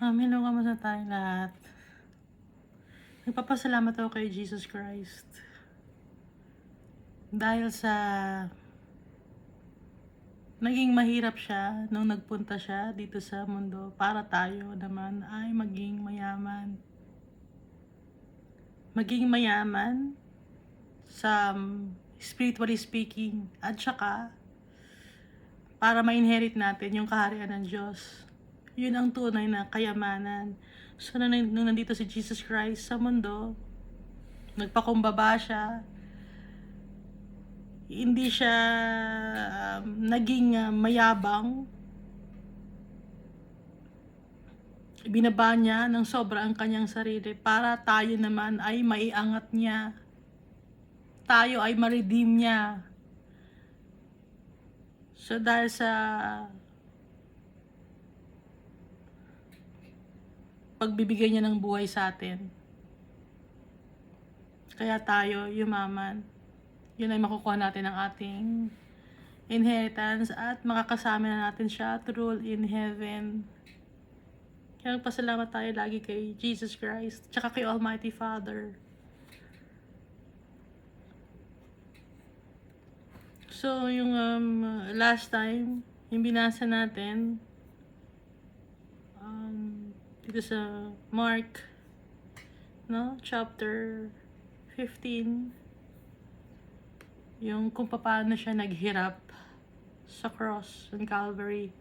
Hello, kamusta tayong lahat? Nagpapasalamat ako kay Jesus Christ. Dahil sa naging mahirap siya nung nagpunta siya dito sa mundo para tayo naman ay maging mayaman. Maging mayaman sa spiritually speaking at saka para ma-inherit natin yung kaharian ng Diyos. Yun ang tunay na kayamanan. So, nung nandito si Jesus Christ sa mundo, nagpakumbaba siya, hindi siya naging mayabang. Binaba niya ng sobra ang kanyang sarili para tayo naman ay maiangat niya. Tayo ay ma-redeem niya. So dahil sa pagbibigay niya ng buhay sa atin, kaya tayo yumaman. Yun ay makukuha natin ang ating inheritance at makakasama na natin siya to rule in heaven. Kaya pasalamat tayo lagi kay Jesus Christ, tsaka kay Almighty Father. So, yung last time, yung binasa natin, dito sa Mark, no? Chapter 15, yung kung paano siya naghirap sa cross ng Calvary.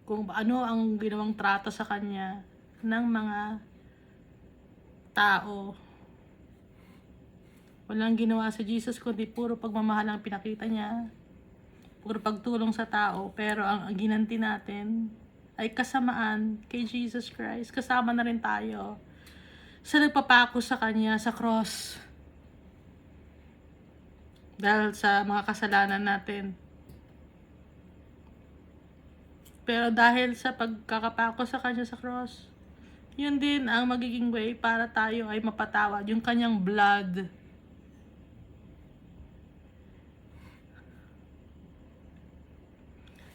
Kung ano ang ginawang trato sa kanya ng mga tao. Walang ginawa si Jesus kundi puro pagmamahal ang pinakita niya. Puro pagtulong sa tao. Pero ang ginanti natin ay kasamaan kay Jesus Christ. Kasama na rin tayo sa nagpapako sa kanya sa cross. Dahil sa mga kasalanan natin. Pero dahil sa pagkakapako sa kanya sa cross, yun din ang magiging way para tayo ay mapatawad. Yung kanyang blood.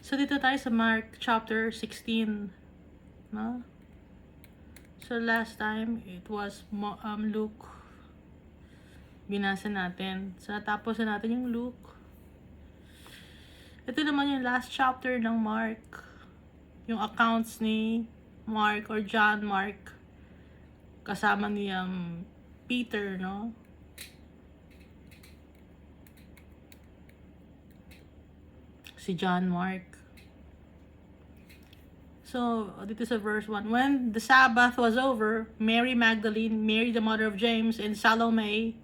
So dito tayo sa Mark chapter 16, no? So last time it was Luke. Binasa natin. So natapos na natin yung Luke. Ito naman yung last chapter ng Mark. Yung accounts ni Mark or John Mark. Kasama ni Peter, no? Si John Mark. So, dito sa verse 1. When the Sabbath was over, Mary Magdalene, Mary the mother of James, and Salome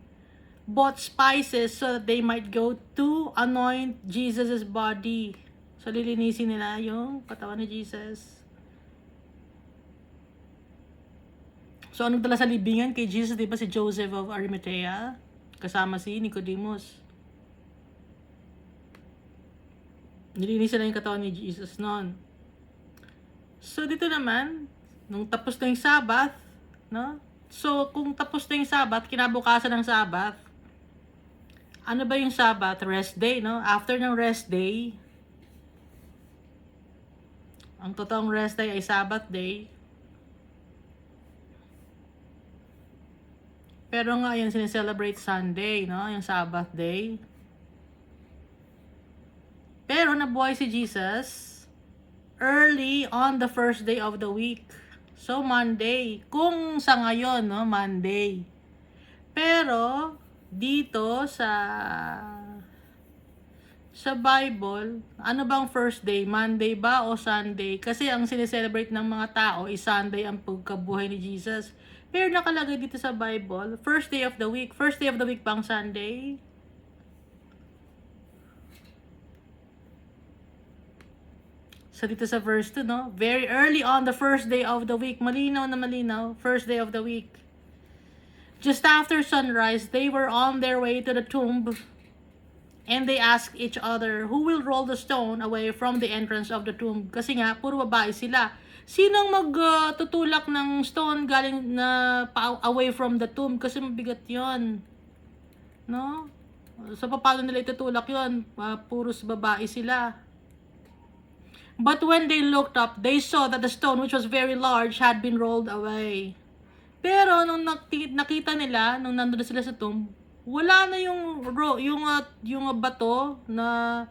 bought spices so that they might go to anoint Jesus' body. So, lilinisin nila yung katawan ni Jesus. So, anong dala sa libingan kay Jesus? Diba si Joseph of Arimathea? Kasama si Nicodemus. Nilinisin na yung katawan ni Jesus noon. So, dito naman, nung tapos na yung Sabbath, no? So, kung tapos na yung Sabbath, kinabukasan ng Sabbath, ano ba yung Sabbath? Rest day, no? After ng rest day, ang totoong rest day ay Sabbath day. Pero nga, yun sineselebrate Sunday, no? Yung Sabbath day. Pero nabuhay si Jesus early on the first day of the week. So, Monday. Kung sa ngayon, no? Monday. Pero, dito sa Bible, ano bang first day? Monday ba o Sunday? Kasi ang sineselebrate ng mga tao is Sunday ang pagkabuhay ni Jesus. Pero nakalagay dito sa Bible, first day of the week. First day of the week bang Sunday? So dito sa verse 2, no? Very early on the first day of the week. Malinaw na malinaw. First day of the week. Just after sunrise, they were on their way to the tomb. And they asked each other, who will roll the stone away from the entrance of the tomb? Kasi nga, puro babae sila. Sinong magtutulak ng stone galing na away from the tomb? Kasi mabigat yon, no? So, paano nila itutulak yon? Puros babae sila. But when they looked up, they saw that the stone, which was very large, had been rolled away. Pero nung nakita nila, nung nandun na sila sa tomb, wala na yung bato na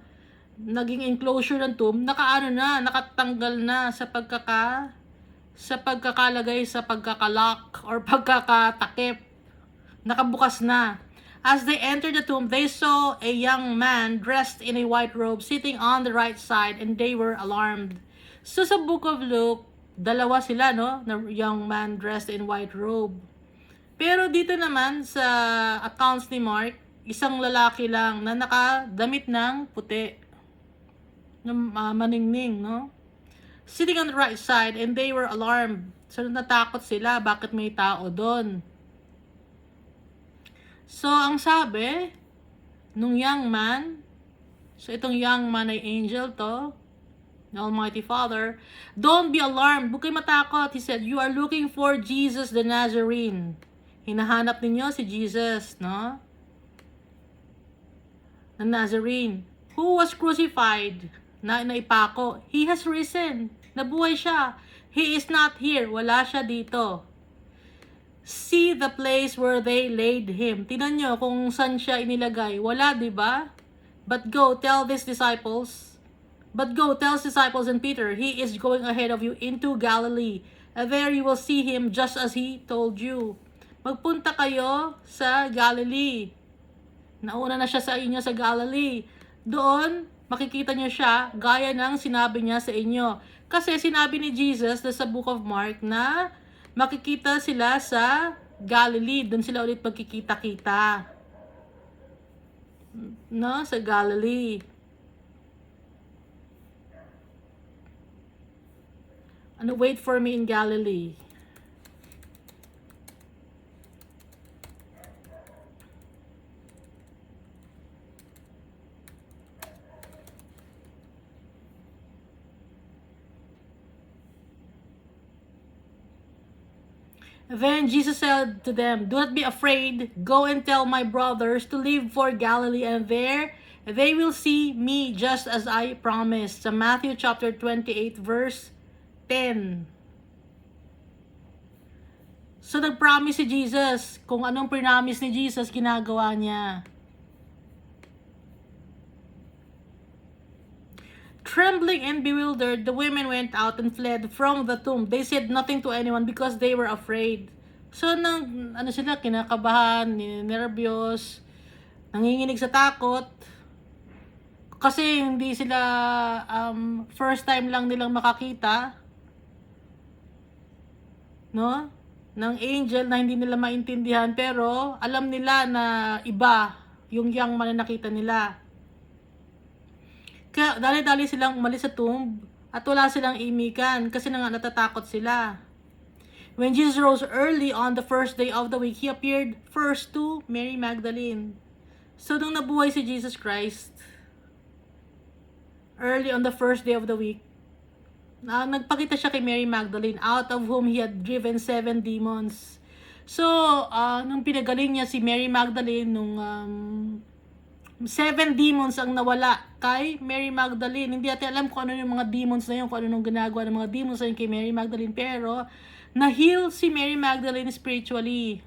naging enclosure ng tomb, nakatanggal na sa pagkakalagay sa pagkakalock or pagkakatakip. Nakabukas na. As they entered the tomb, they saw a young man dressed in a white robe sitting on the right side, and they were alarmed. So sa book of Luke, dalawa sila, no? Na young man dressed in white robe. Pero dito naman sa accounts ni Mark, isang lalaki lang na nakadamit ng puti. Maningning, no? Sitting on the right side, and they were alarmed. So natakot sila, bakit may tao doon? So, ang sabi, nung young man, so itong young man ay angel to, the Almighty Father, don't be alarmed, huwag kayo matakot. He said, you are looking for Jesus the Nazarene. Hinahanap ninyo si Jesus, no? The Nazarene, who was crucified, na ipako. He has risen. Nabuhay siya. He is not here. Wala siya dito. See the place where they laid him. Tingnan nyo kung saan siya inilagay. Wala, di ba? But go, tell disciples and Peter, he is going ahead of you into Galilee. And there you will see him just as he told you. Magpunta kayo sa Galilee. Nauna na siya sa inyo sa Galilee. Doon, makikita nyo siya gaya ng sinabi niya sa inyo. Kasi sinabi ni Jesus sa book of Mark na makikita sila sa Galilee. Doon sila ulit magkikita-kita. No? Sa Galilee. Wait for me in Galilee. Then Jesus said to them, do not be afraid. Go and tell my brothers to leave for Galilee, and there they will see me just as I promised. Sa Matthew chapter 28 verse 10. So nag-promise si Jesus. Kung anong promise ni Jesus, ginagawa niya. Trembling and bewildered, the women went out and fled from the tomb. They said nothing to anyone because they were afraid. So, sila, kinakabahan, nervyos, nanginginig sa takot. Kasi hindi sila first time lang nilang makakita, no? Ng angel na hindi nila maintindihan, pero alam nila na iba yung young man na nakita nila. Kaya dali-dali silang umalis sa tomb at wala silang imikan kasi natatakot sila. When Jesus rose early on the first day of the week, He appeared first to Mary Magdalene. So nung nabuhay si Jesus Christ, early on the first day of the week, nagpakita siya kay Mary Magdalene, out of whom He had driven 7 demons. So, nung pinagaling niya si Mary Magdalene, nung 7 demons ang nawala kay Mary Magdalene. Hindi natin alam kung ano yung mga demons na yun, kung ano yung ginagawa ng mga demons na yun kay Mary Magdalene. Pero, na-heal si Mary Magdalene spiritually.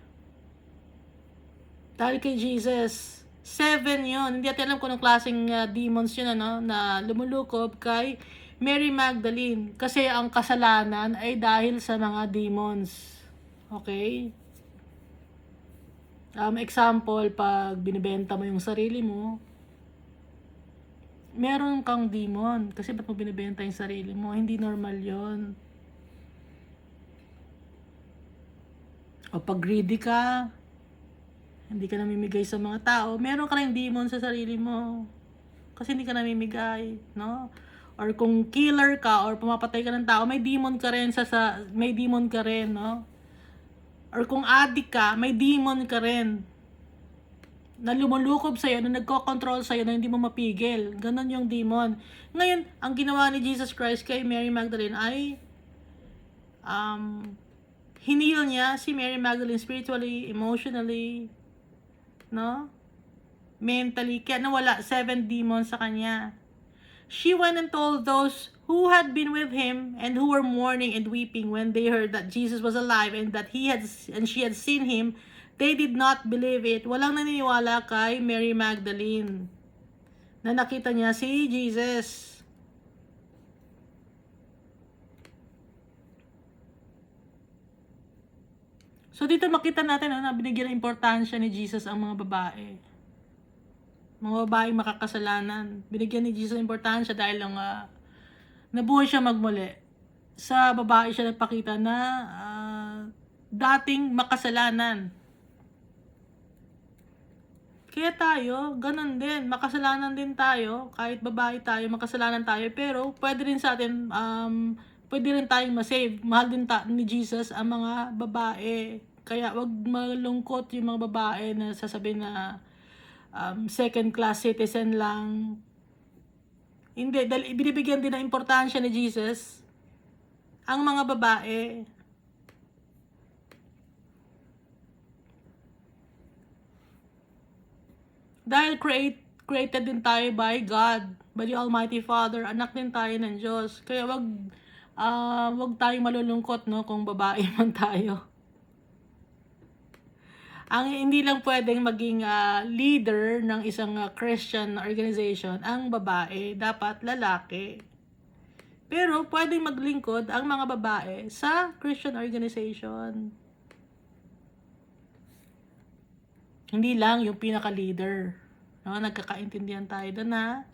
Dahil kay Jesus. 7 yun. Hindi natin alam kung anong klaseng demons yun, na lumulukob kay Mary Magdalene. Kasi ang kasalanan ay dahil sa mga demons. Okay? Example, pag binibenta mo yung sarili mo, meron kang demon. Kasi ba't mo binibenta yung sarili mo? Hindi normal yon. O pag greedy ka, hindi ka namimigay sa mga tao, meron ka rin demon sa sarili mo. Kasi hindi ka namimigay, no? Or kung killer ka or pumapatay ka ng tao, may demon ka rin may demon ka rin, no? Or kung addict ka, may demon ka rin na lumulukob sa'yo, na nagko-control sa'yo, na hindi mo mapigil. Ganon yung demon. Ngayon, ang ginawa ni Jesus Christ kay Mary Magdalene ay hinil niya si Mary Magdalene spiritually, emotionally, no? Mentally. Kaya nawala 7 demons sa kanya. She went and told those who had been with him and who were mourning and weeping when they heard that Jesus was alive and that she had seen him, they did not believe it. Walang naniniwala kay Mary Magdalene na nakita niya si Jesus. So dito makita natin na binigyan ng importansya ni Jesus ang mga babae. Mga babaeng makakasalanan. Binigyan ni Jesus ng importansya dahil lang nabuhay siya magmuli. Sa babae siya nagpakita na dating makasalanan. Kaya tayo, ganun din. Makasalanan din tayo. Kahit babae tayo, makasalanan tayo. Pero pwede rin sa atin, pwede rin tayong masave. Mahal din ni Jesus ang mga babae. Kaya wag malungkot yung mga babae na sasabihin na second class citizen lang. Hindi, dahil binibigyan din ng importansya ni Jesus ang mga babae. Dahil created din tayo by God, by the Almighty Father. Anak din tayo ng Diyos. Kaya wag tayong malulungkot, no, kung babae man tayo. Ang hindi lang pwedeng maging leader ng isang Christian organization ang babae, dapat lalaki. Pero pwedeng maglingkod ang mga babae sa Christian organization. Hindi lang yung pinaka-leader. No, nagkakaintindihan tayo doon na.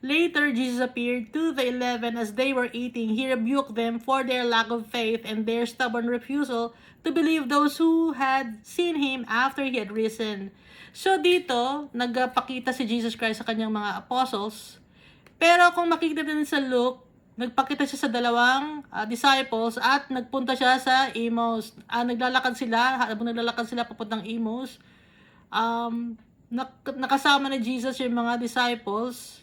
Later, Jesus appeared to the 11 as they were eating. He rebuked them for their lack of faith and their stubborn refusal to believe those who had seen him after he had risen. So dito, nagpakita si Jesus Christ sa kanyang mga apostles. Pero kung makikita din sa Luke, nagpakita siya sa dalawang disciples at nagpunta siya sa Emmaus. Naglalakad sila, habang naglalakad sila papuntang Emmaus. Nakasama ni Jesus yung mga disciples.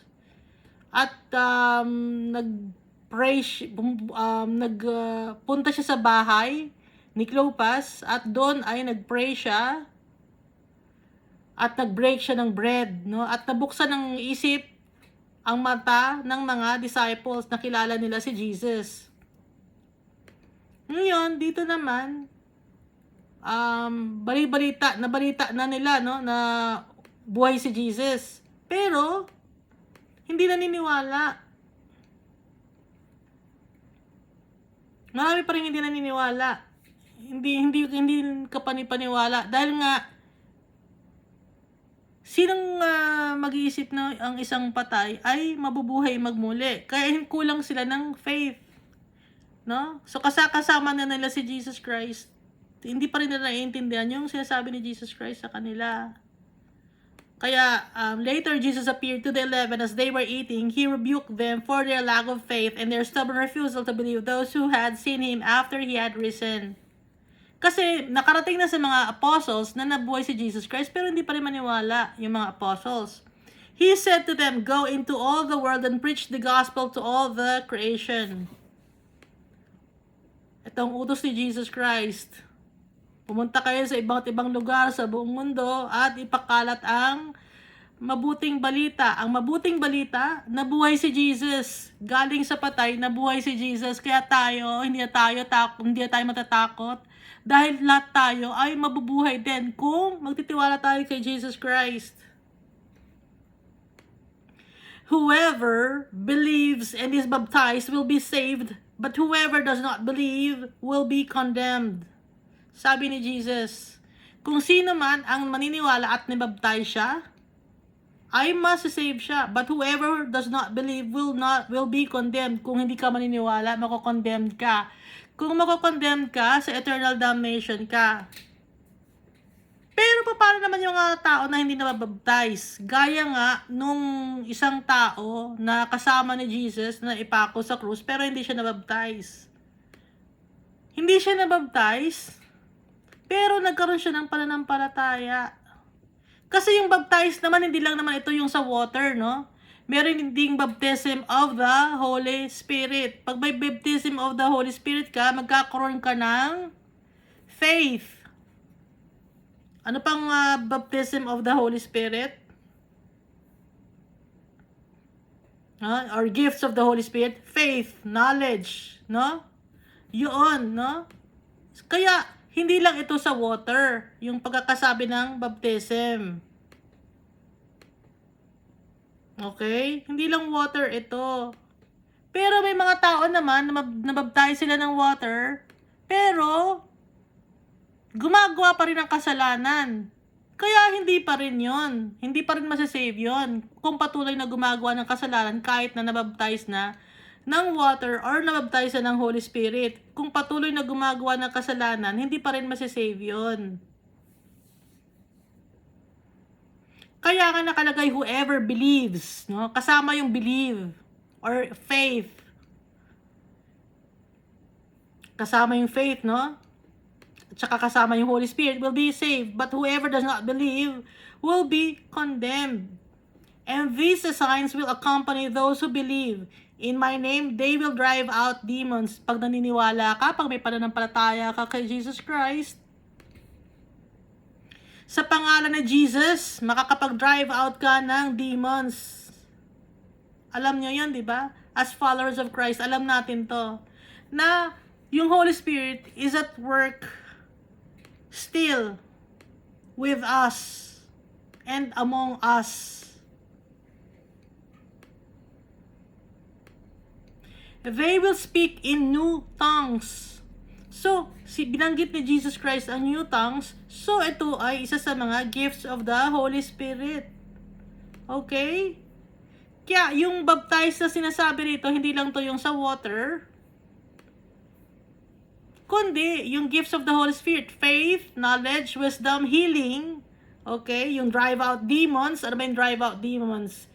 At nagpunta siya sa bahay ni Cleopas at doon ay nagpray siya at nagbreak siya ng bread, no? At nabuksan ng isip ang mata ng mga disciples na kilala nila si Jesus. Ngayon, dito naman nabalita na nila, no, na buhay si Jesus. Pero hindi naniniwala. Marami pa rin hindi naniniwala. Hindi ka panipaniwala. Dahil nga, sinong mag-iisip na ang isang patay ay mabubuhay magmuli? Kaya kulang sila ng faith. No? So kasama na nila si Jesus Christ. Hindi pa rin nila naiintindihan yung sinasabi ni Jesus Christ sa kanila. Kaya later Jesus appeared to the 11 as they were eating. He rebuked them for their lack of faith and their stubborn refusal to believe those who had seen him after he had risen. Kasi nakarating na sa mga apostles na nabuhay si Jesus Christ pero hindi pa rin maniwala yung mga apostles. He said to them, "Go into all the world and preach the gospel to all the creation." Ito ang utos ni Jesus Christ. Pumunta kayo sa iba't ibang lugar sa buong mundo at ipakalat ang mabuting balita. Ang mabuting balita, nabuhay si Jesus. Galing sa patay, nabuhay si Jesus. Kaya hindi tayo matatakot. Dahil lahat tayo ay mabubuhay din kung magtitiwala tayo kay Jesus Christ. Whoever believes and is baptized will be saved, but whoever does not believe will be condemned. Sabi ni Jesus, kung sino man ang maniniwala at nibaptize siya, ay masasave siya. But whoever does not believe will be condemned. Kung hindi ka maniniwala, mako-condemned ka. Kung mako-condemned ka, sa eternal damnation ka. Pero paano naman yung tao na hindi nababaptize? Gaya nga nung isang tao na kasama ni Jesus na ipako sa krus pero hindi siya nabaptize. Hindi siya nabaptize, pero nagkaroon siya ng pananampalataya. Kasi yung baptize naman, hindi lang naman ito yung sa water, no? Meron ding baptism of the Holy Spirit. Pag may baptism of the Holy Spirit ka, magkakaroon ka ng faith. Ano pang baptism of the Holy Spirit? Or gifts of the Holy Spirit, faith, knowledge, no? Yun, no? Kaya, hindi lang ito sa water, yung pagkakasabi ng baptism. Okay? Hindi lang water ito. Pero may mga tao naman na nabaptize sila ng water, pero gumagawa pa rin ng kasalanan. Kaya hindi pa rin yon. Hindi pa rin masasave yon. Kung patuloy na gumagawa ng kasalanan kahit na nabaptize na ng water or nabaptize na ng Holy Spirit. Kung patuloy na gumagawa ng kasalanan, hindi pa rin masasave yon. Kaya nga nakalagay whoever believes, no? Kasama yung believe or faith. Kasama yung faith, no? At saka kasama yung Holy Spirit will be saved. But whoever does not believe will be condemned. And these signs will accompany those who believe. In my name, they will drive out demons. Pag naniniwala ka, pag may pananampalataya ka kay Jesus Christ, sa pangalan ni Jesus, makakapag-drive out ka ng demons. Alam nyo yun, di ba? As followers of Christ, alam natin to. Na yung Holy Spirit is at work still with us and among us. They will speak in new tongues. So, binanggit ni Jesus Christ ang new tongues. So, ito ay isa sa mga gifts of the Holy Spirit. Okay? Kaya, yung baptize na sinasabi rito, hindi lang to yung sa water, kundi yung gifts of the Holy Spirit. Faith, knowledge, wisdom, healing. Okay? Yung drive out demons. Ano ba yung drive out demons?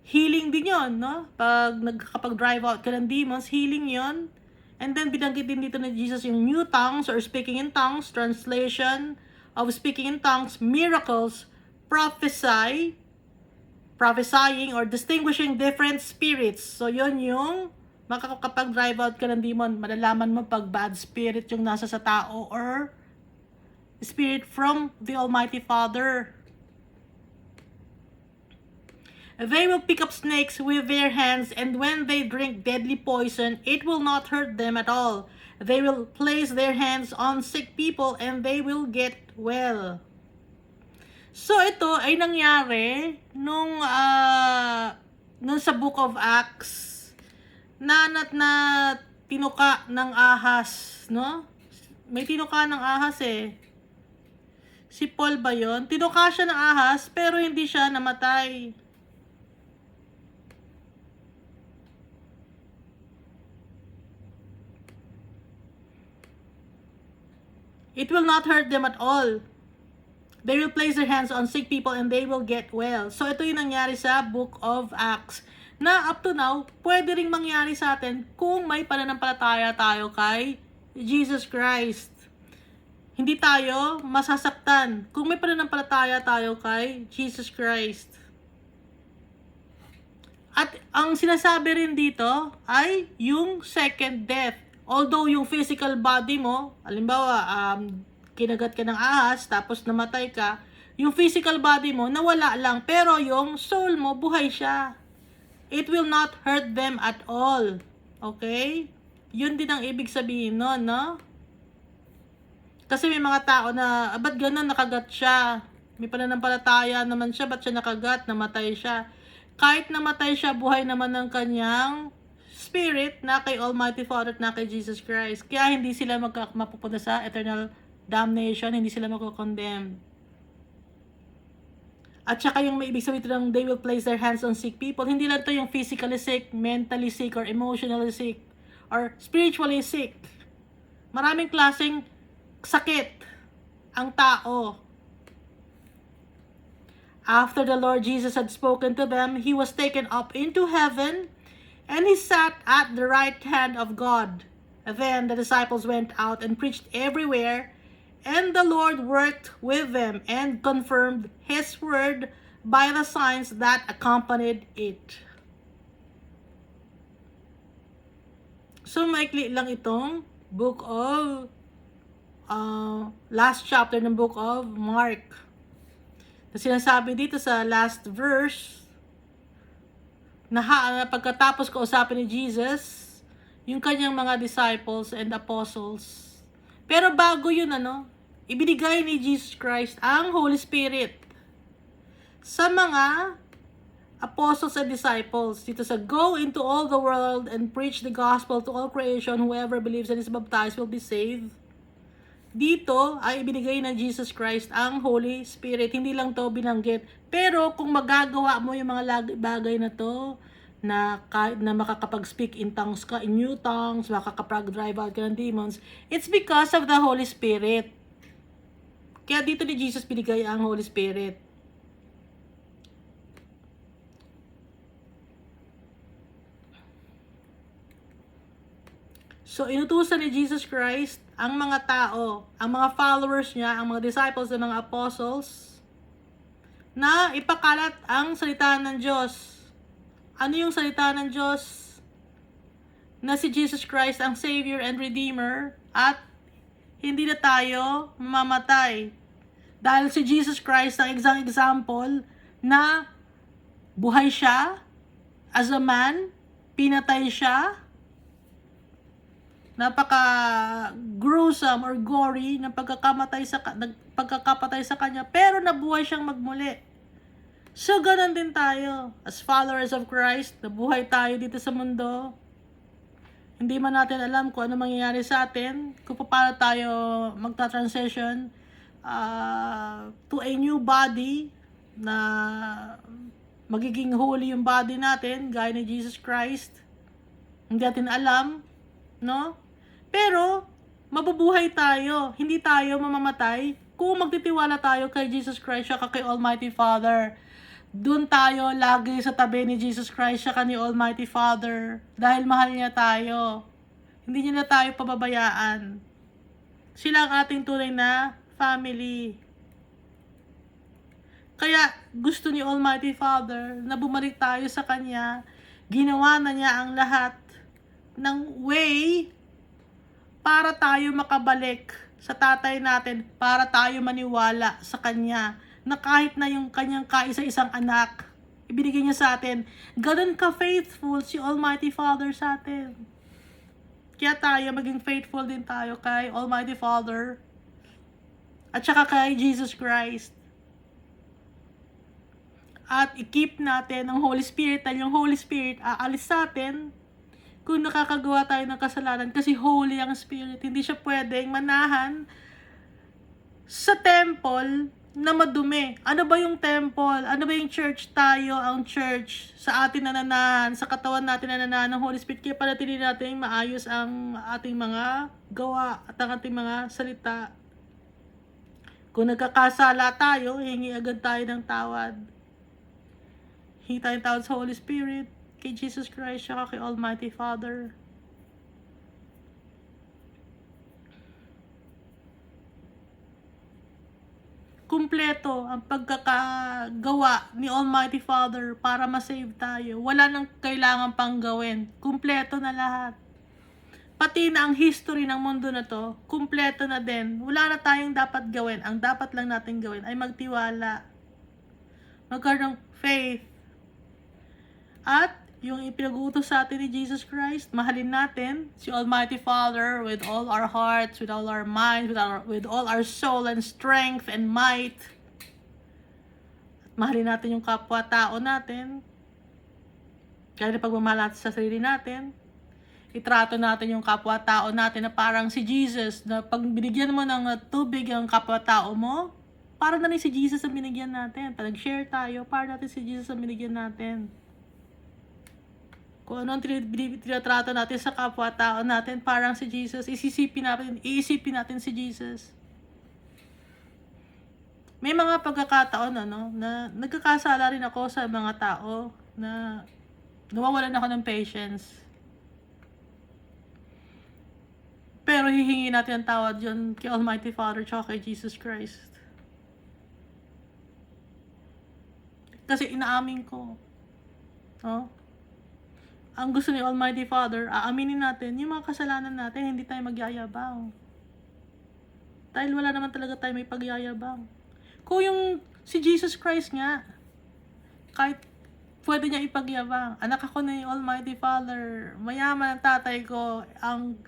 Healing din yun, no? Kapag drive out ka ng demons, healing yon. And then, binanggit din dito ni Jesus yung new tongues or speaking in tongues, translation of speaking in tongues, miracles, prophesying or distinguishing different spirits. So, yun yung kapag drive out ka ng demon, malalaman mo pag bad spirit yung nasa sa tao or spirit from the Almighty Father. They will pick up snakes with their hands, and when they drink deadly poison, it will not hurt them at all. They will place their hands on sick people, and they will get well. So, ito ay nangyari nung sa Book of Acts na tinuka ng ahas, no? May tinuka ng ahas eh. Si Paul ba yun? Tinuka siya ng ahas, pero hindi siya namatay. It will not hurt them at all. They will place their hands on sick people and they will get well. So, ito yung nangyari sa Book of Acts. Na up to now, pwede ring mangyari sa atin kung may pananampalataya tayo kay Jesus Christ. Hindi tayo masasaktan kung may pananampalataya tayo kay Jesus Christ. At ang sinasabi rin dito ay yung second death. Although yung physical body mo, halimbawa, kinagat ka ng ahas, tapos namatay ka, yung physical body mo, nawala lang, pero yung soul mo, buhay siya. It will not hurt them at all. Okay? Yun din ang ibig sabihin nun, no? Kasi may mga tao na, ba't ganun, nakagat siya? May pananampalataya naman siya, ba't siya nakagat, namatay siya? Kahit namatay siya, buhay naman ng kanyang spirit na kay Almighty Father at na kay Jesus Christ. Kaya hindi sila mapupunta sa eternal damnation, hindi sila magko-condemn. At saka yung may ibig sabihin ng they will place their hands on sick people, hindi lang to yung physically sick, mentally sick, or emotionally sick, or spiritually sick. Maraming klaseng sakit ang tao. After the Lord Jesus had spoken to them, He was taken up into heaven, and He sat at the right hand of God. Then the disciples went out and preached everywhere, and the Lord worked with them and confirmed His word by the signs that accompanied it. So, maikli lang itong book of, last chapter ng book of Mark. Na sinasabi dito sa last verse, pagkatapos kausapin ni Jesus, yung kanyang mga disciples and apostles. Pero bago yun, ibinigay ni Jesus Christ ang Holy Spirit sa mga apostles and disciples. Dito sa go into all the world and preach the gospel to all creation. Whoever believes and is baptized will be saved. Dito ay ibinigay ng Jesus Christ ang Holy Spirit. Hindi lang to binanggit. Pero kung magagawa mo yung mga bagay na to, na makakapag-speak in tongues ka, in new tongues, makakapag-drive out ka ng demons, it's because of the Holy Spirit. Kaya dito ni Jesus binigay ang Holy Spirit. So, inutusan ni Jesus Christ ang mga tao, ang mga followers niya, ang mga disciples ng mga apostles, na ipakalat ang salita ng Diyos. Ano yung salita ng Diyos? Na si Jesus Christ ang Savior and Redeemer at hindi na tayo mamamatay. Dahil si Jesus Christ ang isang example na buhay siya as a man, pinatay siya, napaka-gruesome or gory ng pagkakapatay sa kanya, pero nabuhay siyang magmuli. So, ganun din tayo. As followers of Christ, nabuhay tayo dito sa mundo. Hindi man natin alam kung ano mangyayari sa atin, kung paano tayo magta-transition to a new body na magiging holy yung body natin, gaya ni Jesus Christ. Hindi natin alam, no? Pero, mabubuhay tayo. Hindi tayo mamamatay kung magtitiwala tayo kay Jesus Christ at kay Almighty Father. Doon tayo lagi sa tabi ni Jesus Christ siya ni Almighty Father. Dahil mahal niya tayo. Hindi niya na tayo pababayaan. Sila ang ating tunay na family. Kaya gusto ni Almighty Father na bumalik tayo sa Kanya. Ginawa na niya ang lahat ng way para tayo makabalik sa tatay natin, para tayo maniwala sa Kanya. Na kahit na yung kanyang kaisa-isang anak, ibinigay niya sa atin. Ganun ka-faithful si Almighty Father sa atin. Kaya tayo, maging faithful din tayo kay Almighty Father at saka kay Jesus Christ. At i-keep natin ang Holy Spirit, dahil yung Holy Spirit aalis sa atin kung nakakagawa tayo ng kasalanan kasi holy ang Spirit. Hindi siya pwedeng manahan sa temple na madumi. Ano ba yung temple? Ano ba yung church? Tayo ang church. Sa atin nananahan, sa katawan natin nananahan ng Holy Spirit. Kaya panatili natin maayos ang ating mga gawa at ang ating mga salita. Kung nagkakasala tayo, hingi agad tayo ng tawad. Hingi tayo ng tawad sa Holy Spirit, kay Jesus Christ, at kay Almighty Father. Kumpleto ang pagkakagawa ni Almighty Father para ma-save tayo. Wala nang kailangan pang gawin. Kumpleto na lahat. Pati na ang history ng mundo na to, kumpleto na din. Wala na tayong dapat gawin. Ang dapat lang natin gawin ay magtiwala. Magkaroon ng faith. At yung ipinag-uutos sa atin ni Jesus Christ, mahalin natin si Almighty Father with all our hearts, with all our minds, with all our soul and strength and might. At mahalin natin yung kapwa-tao natin. Kaya na pagmamahal natin sa sarili natin. Itrato natin yung kapwa-tao natin na parang si Jesus, na pag binigyan mo ng tubig ang kapwa-tao mo, parang na rin si Jesus ang binigyan natin. Pag nag-share tayo, parang natin si Jesus ang binigyan natin. Kung ano ang tinatrato natin sa kapwa-tao natin, parang si Jesus, iisipin natin si Jesus. May mga pagkakataon na nagkakasala rin ako sa mga tao na nawawalan ako ng patience. Pero hihingi natin ang tawad yun kay Almighty Father at kay Jesus Christ. Kasi inaamin ko. No? Ang gusto ni Almighty Father, aaminin natin yung mga kasalanan natin, hindi tayo magyayabang. Dahil wala naman talaga tayo may pagyayabang. Kung yung si Jesus Christ nga, kahit pwede niya ipagyabang. Anak ako ni Almighty Father. Mayaman ang tatay ko. Ang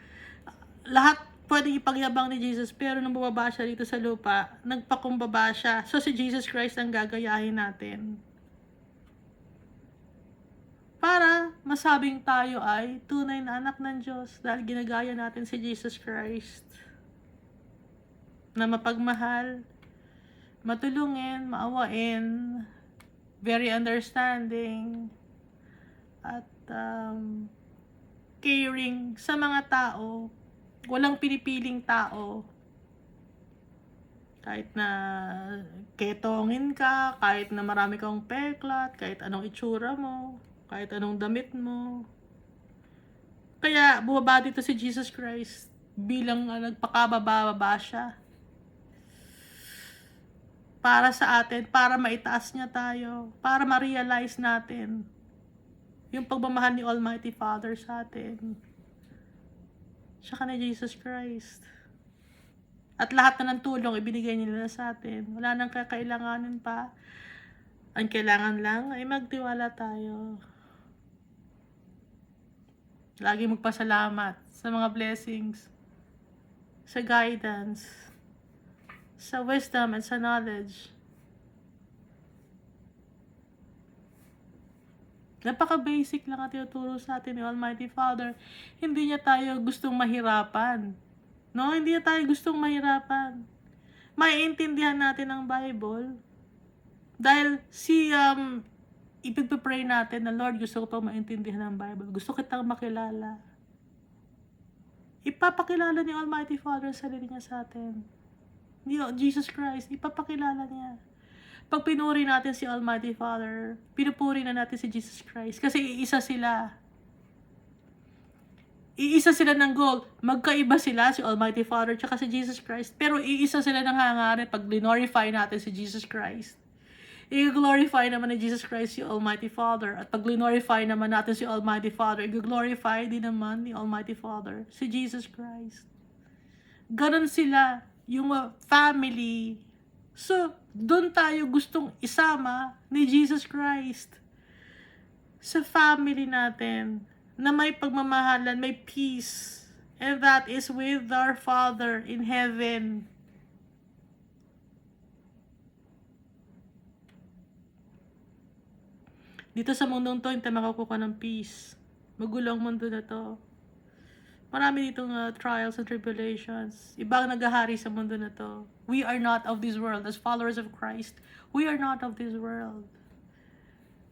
lahat pwede ipagyabang ni Jesus. Pero nung bumaba siya dito sa lupa, nagpakumbaba siya. So si Jesus Christ ang gagayahin natin. Para masabing tayo ay tunay na anak ng Diyos dahil ginagaya natin si Jesus Christ. Na mapagmahal, matulungin, maawain, very understanding, at caring sa mga tao. Walang pinipiling tao. Kahit na ketongin ka, kahit na marami kang peklat, kahit anong itsura mo, kahit anong damit mo. Kaya bumaba dito si Jesus Christ bilang nagpakababa siya. Para sa atin, para maitaas niya tayo, para ma-realize natin yung pagmamahal ni Almighty Father sa atin. Siya ni Jesus Christ. At lahat na ng tulong ibinigay nila sa atin. Wala nang kakailanganin pa. Ang kailangan lang ay magtiwala tayo. Lagi magpasalamat sa mga blessings, sa guidance, sa wisdom and sa knowledge. Napaka-basic lang at tinuturo sa atin ni Almighty Father. Hindi niya tayo gustong mahirapan. No, hindi niya tayo gustong mahirapan. Maiintindihan natin ang Bible. Dahil ipagpapray natin na, Lord, gusto ko pa maintindihan ang Bible. Gusto kitang makilala. Ipapakilala ni Almighty Father sa sarili niya sa atin. Ni Jesus Christ, ipapakilala niya. Pag pinuri natin si Almighty Father, pinupuri na natin si Jesus Christ. Kasi iisa sila. Iisa sila ng goal. Magkaiba sila, si Almighty Father tsaka si Jesus Christ. Pero iisa sila ng hangarin pag glorify natin si Jesus Christ. I-glorify naman ni Jesus Christ si Almighty Father. At pag glorify naman natin si Almighty Father, i-glorify din naman ni Almighty Father si Jesus Christ. Ganon sila, yung family. So, doon tayo gustong isama ni Jesus Christ sa family natin na may pagmamahalan, may peace. And that is with our Father in heaven. Dito sa mundong to, hindi makakuha ng peace. Magulo ang mundo na to. Marami ditong trials and tribulations. Iba ang naghahari sa mundo na to. We are not of this world. As followers of Christ, we are not of this world.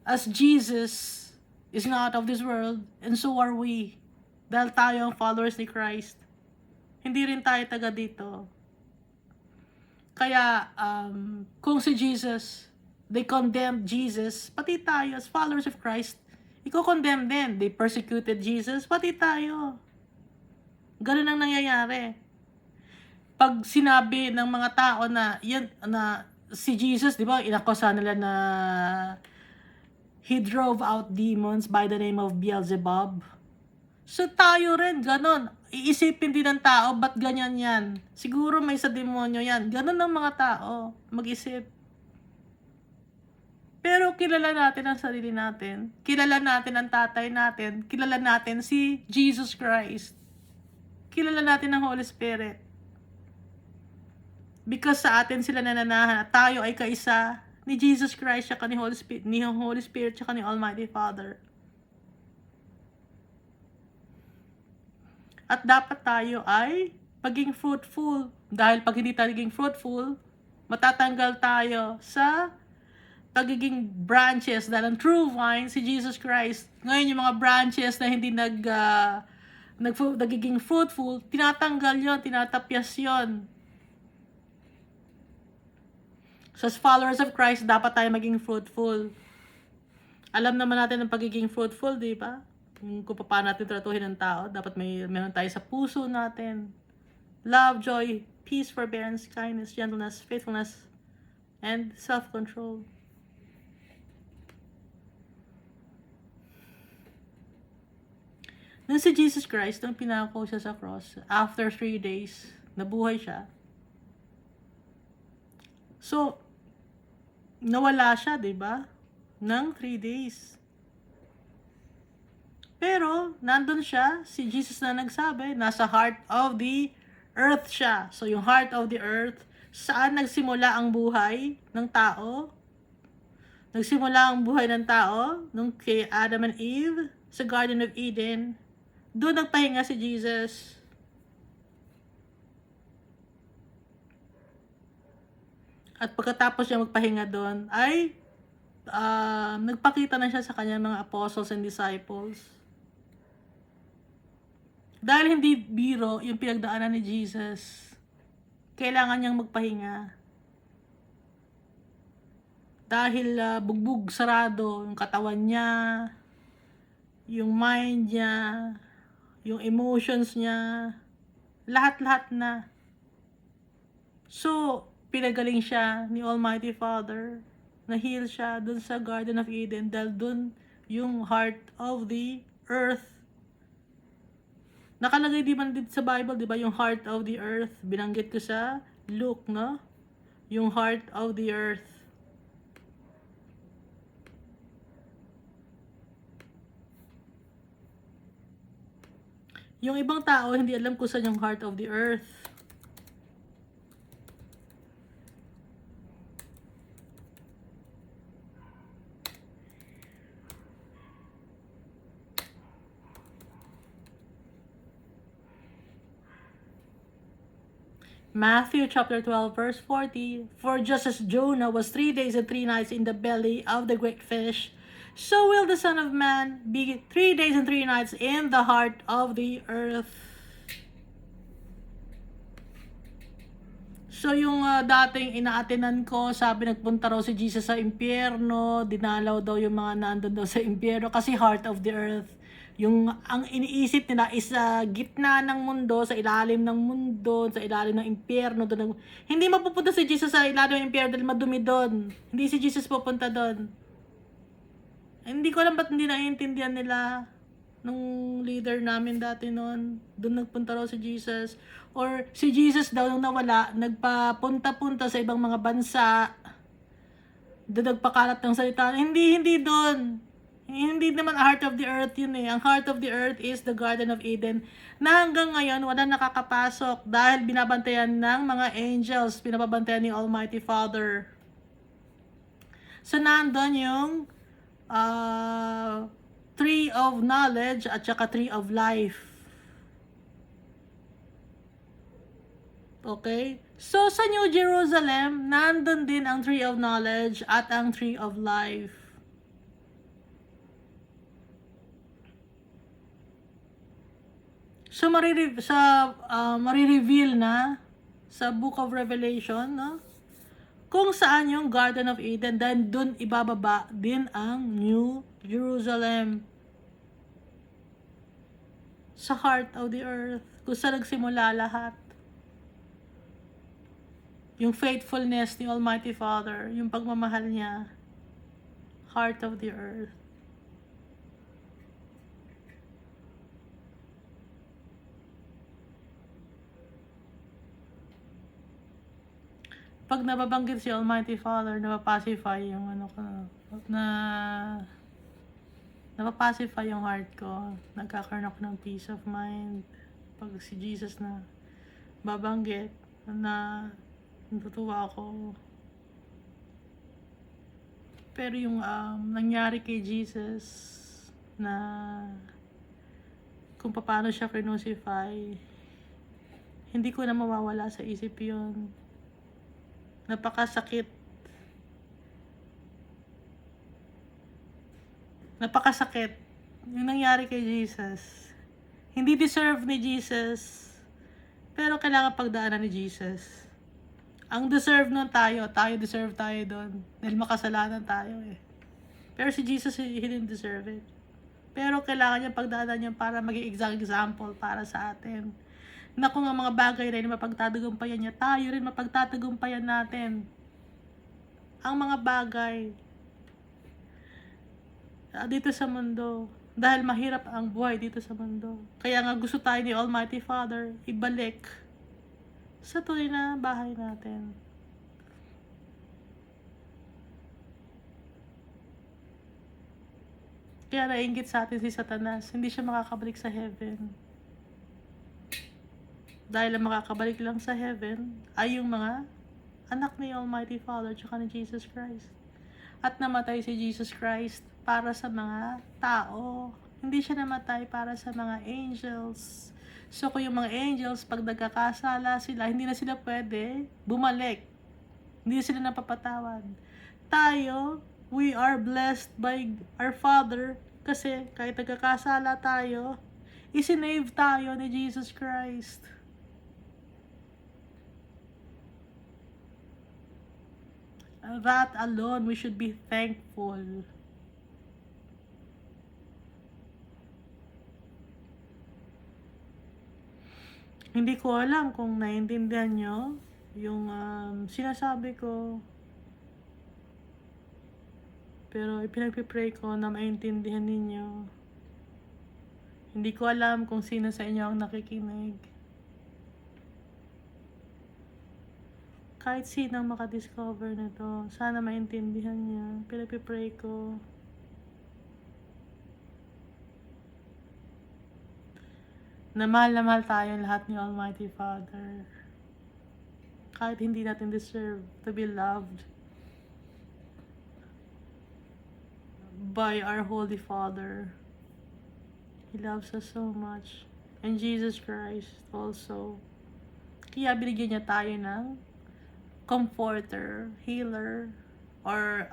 As Jesus is not of this world, and so are we. Dahil tayo ang followers ni Christ. Hindi rin tayo taga dito. Kaya, kung si Jesus, they condemned Jesus, pati tayo as followers of Christ, i-condemn din. They persecuted Jesus, pati tayo. Ganun ang nangyayari. Pag sinabi ng mga tao na si Jesus, di ba, inakusa nila na he drove out demons by the name of Beelzebub. So tayo rin, ganun. Iisipin din ng tao, ba't ganyan yan? Siguro may sa demonyo yan. Ganun ang mga tao, mag-isip. Pero kilala natin ang sarili natin. Kilala natin ang tatay natin. Kilala natin si Jesus Christ. Kilala natin ang Holy Spirit. Because sa atin sila nananahan at tayo ay kaisa ni Jesus Christ at ni Holy Spirit at ni Almighty Father. At dapat tayo ay maging fruitful. Dahil pag hindi tayo naging fruitful, matatanggal tayo sa pagiging branches dahil ang true vine si Jesus Christ. Ngayon yung mga branches na hindi nagiging fruitful, tinatanggal yon, tinatapyas yon. So as followers of Christ, dapat tayo maging fruitful. Alam naman natin ang pagiging fruitful, di ba? Kung paano natin tratuhin ng tao, dapat meron tayo sa puso natin. Love, joy, peace, forbearance, kindness, gentleness, faithfulness, and self-control. Nung si Jesus Christ, nung pinako siya sa cross, after 3 days, nabuhay siya. So, nawala siya, di ba? Nang 3 days. Pero, nandun siya, si Jesus na nagsabi, nasa heart of the earth siya. So, yung heart of the earth, saan nagsimula ang buhay ng tao? Nagsimula ang buhay ng tao nung kay Adam and Eve sa Garden of Eden. Doon nagpahinga si Jesus. At pagkatapos niya magpahinga doon, ay nagpakita na siya sa kanyang mga apostles and disciples. Dahil hindi biro yung pinagdaanan ni Jesus, kailangan niyang magpahinga. Dahil bugbog sarado yung katawan niya, yung mind niya, yung emotions niya, lahat-lahat na. So, pinagaling siya ni Almighty Father, na-heal siya dun sa Garden of Eden dahil dun yung heart of the earth. Nakalagay di man din sa Bible, di ba, yung heart of the earth. Binanggit ko sa Luke, no? Yung heart of the earth. Yung ibang tao, hindi alam kung saan yung heart of the earth. Matthew chapter 12 verse 40, for just as Jonah was 3 days and 3 nights in the belly of the great fish, so will the Son of Man be 3 days and 3 nights in the heart of the earth. So yung dating inaatinan ko, sabi nagpunta raw si Jesus sa impyerno, dinalaw daw yung mga nandun daw sa impyerno kasi heart of the earth. Yung ang iniisip nila is sa gitna ng mundo, sa ilalim ng mundo, sa ilalim ng impyerno. Hindi mapupunta si Jesus sa ilalim ng impyerno dahil madumi doon. Hindi si Jesus pupunta doon. Hindi ko alam ba't hindi naiintindihan nila nung leader namin dati noon. Doon nagpunta raw si Jesus. Or si Jesus daw nung nawala, nagpapunta-punta sa ibang mga bansa. Doon nagpakalat ng salita. Hindi doon. Hindi naman heart of the earth yun eh. Ang heart of the earth is the Garden of Eden na hanggang ngayon wala nakakapasok dahil binabantayan ng mga angels, binabantayan ni Almighty Father. So nandun yung tree of knowledge at saka tree of life. Okay? So sa New Jerusalem, nandun din ang tree of knowledge at ang tree of life. So, marireveal na sa Book of Revelation, no? Kung saan yung Garden of Eden, then dun ibababa din ang New Jerusalem. Sa heart of the earth, kung saan nagsimula lahat. Yung faithfulness ni Almighty Father, yung pagmamahal niya, heart of the earth. Pag nababanggit si Almighty Father, napapacify yung napapacify yung heart ko. Nagkakaroon ako ng peace of mind. Pag si Jesus na babanggit, na natutuwa ako. Pero yung nangyari kay Jesus, na kung paano siya crucify, hindi ko na mawawala sa isip yun. Napakasakit. Napakasakit yung nangyari kay Jesus. Hindi deserve ni Jesus, pero kailangan pagdaanan ni Jesus. Ang deserve nun tayo deserve tayo doon. Dahil makasalanan tayo eh. Pero si Jesus, he didn't deserve it. Pero kailangan niya pagdaanan niya para maging example para sa atin. Na kung ang mga bagay rin mapagtatagumpayan niya, tayo rin mapagtatagumpayan natin ang mga bagay dito sa mundo. Dahil mahirap ang buhay dito sa mundo. Kaya nga gusto tayo ni Almighty Father ibalik sa tunay na bahay natin. Kaya nainggit sa atin si Satanas, hindi siya makakabalik sa heaven. Dahil ang makakabalik lang sa heaven ay yung mga anak ni Almighty Father tsaka ni Jesus Christ. At namatay si Jesus Christ para sa mga tao. Hindi siya namatay para sa mga angels. So kung yung mga angels, pag nagkakasala sila, hindi na sila pwede bumalik. Hindi sila napapatawad. Tayo, we are blessed by our Father kasi kahit nagkakasala tayo, isinave tayo ni Jesus Christ. That alone, we should be thankful. Hindi ko alam kung naiintindihan nyo yung sinasabi ko. Pero ipinagpipray ko na maintindihan ninyo. Hindi ko alam kung sino sa inyo ang nakikinig. Kahit sino ang makadiscover na to, sana maintindihan niya. Pinagpipray ko. Na mahal tayo lahat ni Almighty Father. Kahit hindi natin deserve to be loved by our Holy Father. He loves us so much. And Jesus Christ also. Kaya binigyan niya tayo ng comforter, healer, or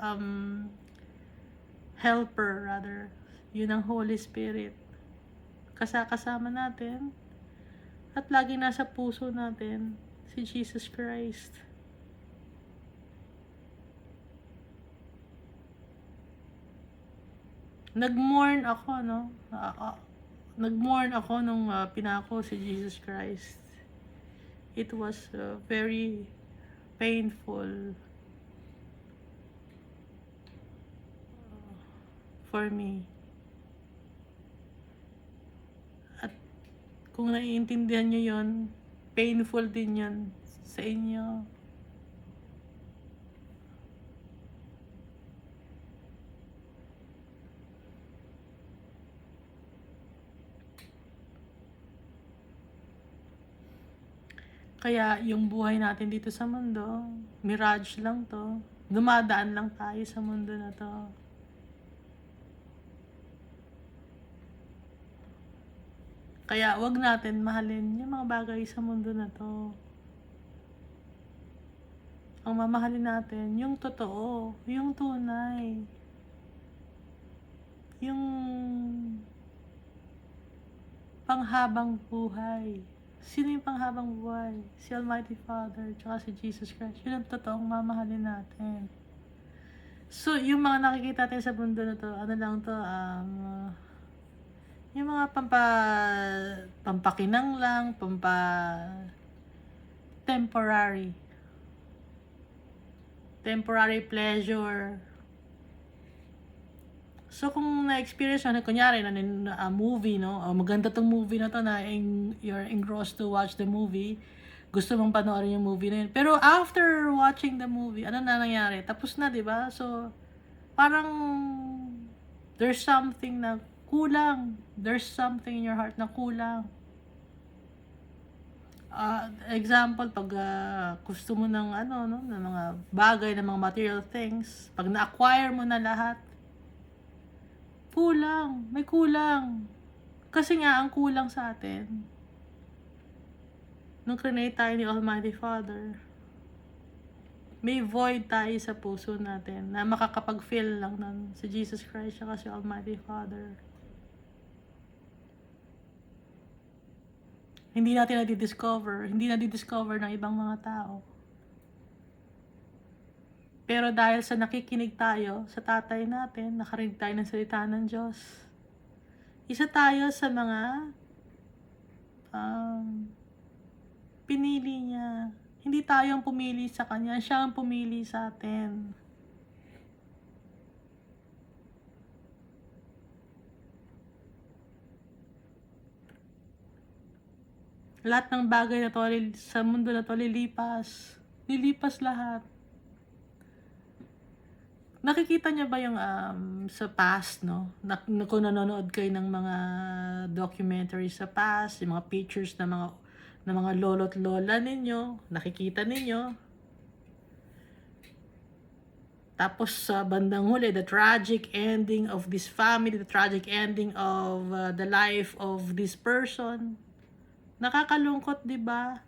helper rather. Yun ang Holy Spirit. Kasama natin at lagi nasa puso natin si Jesus Christ. Nag-mourn ako, no? Nag-mourn ako nung pinako si Jesus Christ. It was very painful for me. At kung naiintindihan nyo yun, painful din yun sa inyo. Kaya yung buhay natin dito sa mundo, mirage lang to. Dumadaan lang tayo sa mundo na to. Kaya wag natin mahalin yung mga bagay sa mundo na to. Ang mamahalin natin, yung totoo, yung tunay. Yung panghabang buhay. Sino yung panghabang buhay? Si Almighty Father, tsaka si Jesus Christ. Yun ang totoong mamahalin natin. So, yung mga nakikita natin sa mundo na to, ano lang to, yung mga pampakinang lang, temporary pleasure. So, kung na-experience na, kunyari, na movie, no? Maganda tong movie na to na you're engrossed to watch the movie. Gusto mong panoorin yung movie na yun. Pero after watching the movie, ano na nangyari? Tapos na, di ba? So, parang there's something na kulang. There's something in your heart na kulang. Example, pag gusto mo ng ng mga bagay, ng mga material things, pag na-acquire mo na lahat, kulang. May kulang. Kasi nga, ang kulang sa atin, nung create tayo ni Almighty Father, may void tayo sa puso natin na makakapag-fill lang ng si Jesus Christ at si Almighty Father. Hindi natin na-discover ng ibang mga tao. Pero dahil sa nakikinig tayo sa tatay natin, nakarinig tayo ng salita ng Diyos, isa tayo sa mga pinili niya. Hindi tayo ang pumili sa Kanya, siya ang pumili sa atin. Lahat ng bagay na to sa mundo na to lilipas. Lilipas lahat. Nakikita niyo ba yung, sa past 'no, kung nanonood kayo ng mga documentary sa past, yung mga pictures ng mga lolo't lola ninyo, nakikita ninyo. Tapos sa bandang huli, the tragic ending of this family, the tragic ending of, the life of this person. Nakakalungkot, 'di ba?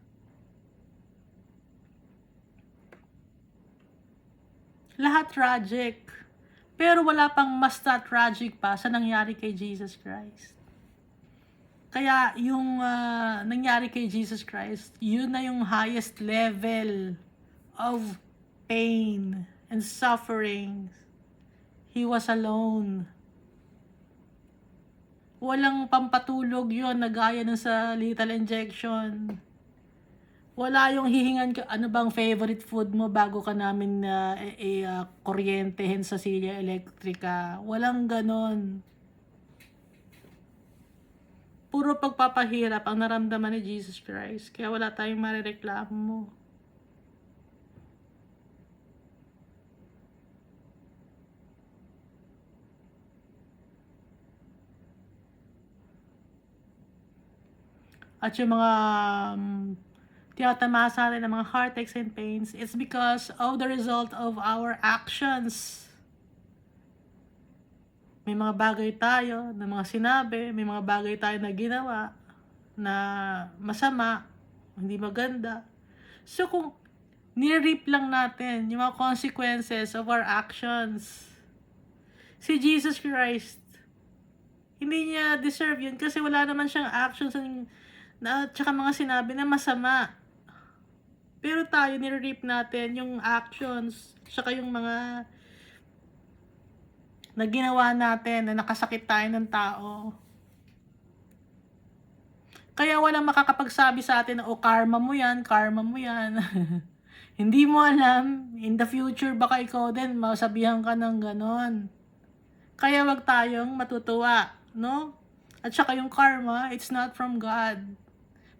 Lahat tragic. Pero wala pang mas tragic pa sa nangyari kay Jesus Christ. Kaya yung, nangyari kay Jesus Christ, yun na yung highest level of pain and suffering. He was alone. Walang pampatulog yun na gaya ng sa lethal injection. Wala yung hihingan ka, ano bang favorite food mo bago ka namin kuryentehin sa silya elektrika. Walang ganon. Puro pagpapahirap ang naramdaman ni Jesus Christ. Kaya wala tayong marereklamo mo. At yung mga tiyatama sa atin ng mga heartaches and pains, it's because of the result of our actions. May mga bagay tayo na mga sinabi, may mga bagay tayo na ginawa na masama, hindi maganda. So kung nire-reap lang natin yung mga consequences of our actions, si Jesus Christ, hindi niya deserve yun kasi wala naman siyang actions na tsaka mga sinabi na masama. Pero tayo, nire-reap natin yung actions, tsaka yung mga na ginawa natin na nakasakit tayo ng tao. Kaya walang makakapagsabi sa atin na, oh, karma mo yan, karma mo yan. Hindi mo alam, in the future baka ikaw din masabihan ka ng ganon. Kaya wag tayong matutuwa, no? At saka yung karma, it's not from God.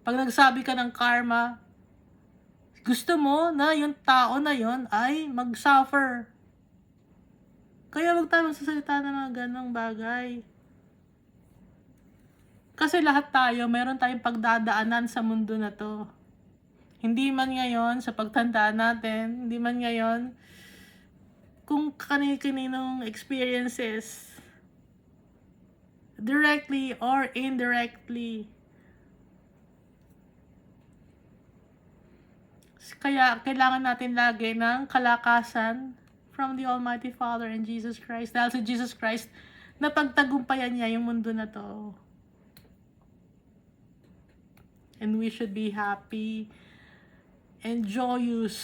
Pag nagsabi ka ng karma, gusto mo na yung tao na yon ay mag-suffer. Kaya wag tayo magsasalita ng mga ganong bagay. Kasi lahat tayo, meron tayong pagdadaanan sa mundo na to. Hindi man ngayon sa pagtanda natin, hindi man ngayon kung kani-kaninong experiences, directly or indirectly. Kaya kailangan natin lagi ng kalakasan from the Almighty Father and Jesus Christ. Dahil si Jesus Christ, napagtagumpayan niya yung mundo na to. And we should be happy and joyous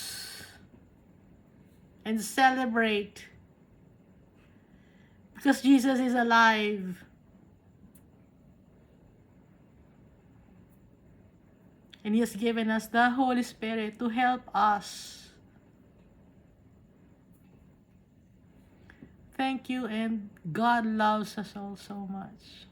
and celebrate because Jesus is alive. And He has given us the Holy Spirit to help us. Thank you, and God loves us all so much.